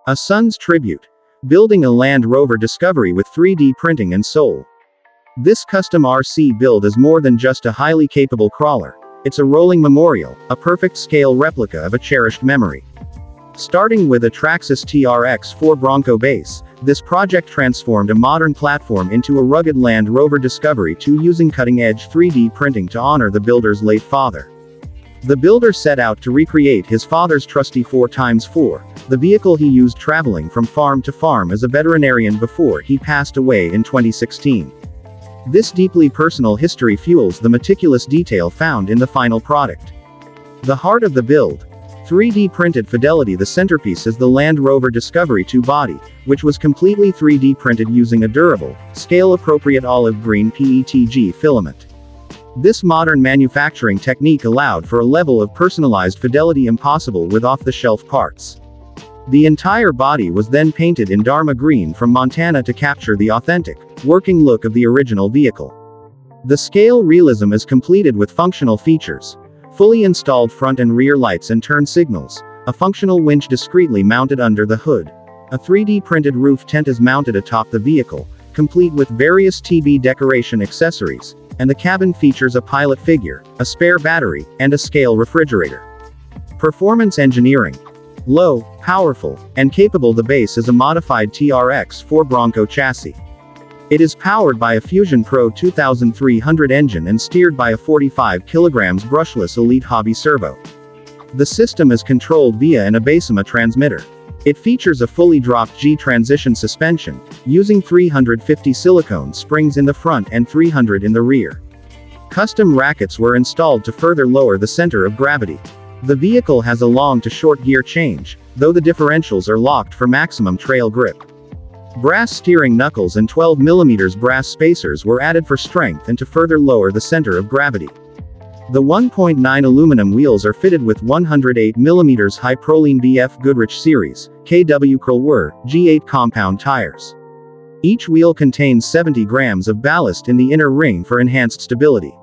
A son's tribute. Building a Land Rover Discovery with 3D printing and soul. This custom RC build is more than just a highly capable crawler. It's a rolling memorial, a perfect scale replica of a cherished memory. Starting with a Traxxas TRX-4 Bronco base, this project transformed a modern platform into a rugged Land Rover Discovery II using cutting-edge 3D printing to honor the builder's late father. The builder set out to recreate his father's trusty 4x4, the vehicle he used traveling from farm to farm as a veterinarian before he passed away in 2016. This deeply personal history fuels the meticulous detail found in the final product. The heart of the build. 3D printed fidelity. The centerpiece is the Land Rover Discovery II body, which was completely 3D printed using a durable, scale-appropriate olive green PETG filament. This modern manufacturing technique allowed for a level of personalized fidelity impossible with off-the-shelf parts. The entire body was then painted in Dharma green from Montana to capture the authentic, working look of the original vehicle. The scale realism is completed with functional features. Fully installed front and rear lights and turn signals, a functional winch discreetly mounted under the hood. A 3D printed roof tent is mounted atop the vehicle, complete with various TB decoration accessories, and the cabin features a pilot figure, a spare battery, and a scale refrigerator. Performance engineering. Low, powerful, and capable. The base is a modified TRX-4 Bronco chassis. It is powered by a Fusion Pro 2300 engine and steered by a 45 kg brushless Elite Hobby servo. The system is controlled via an Abasema transmitter. It features a fully dropped G-transition suspension, using 350 silicone springs in the front and 300 in the rear. Custom rackets were installed to further lower the center of gravity. The vehicle has a long to short gear change, though the differentials are locked for maximum trail grip. Brass steering knuckles and 12 mm brass spacers were added for strength and to further lower the center of gravity. The 1.9 aluminum wheels are fitted with 108 mm high Proline BF Goodrich Series, KW Krlwer, G8 compound tires. Each wheel contains 70 grams of ballast in the inner ring for enhanced stability.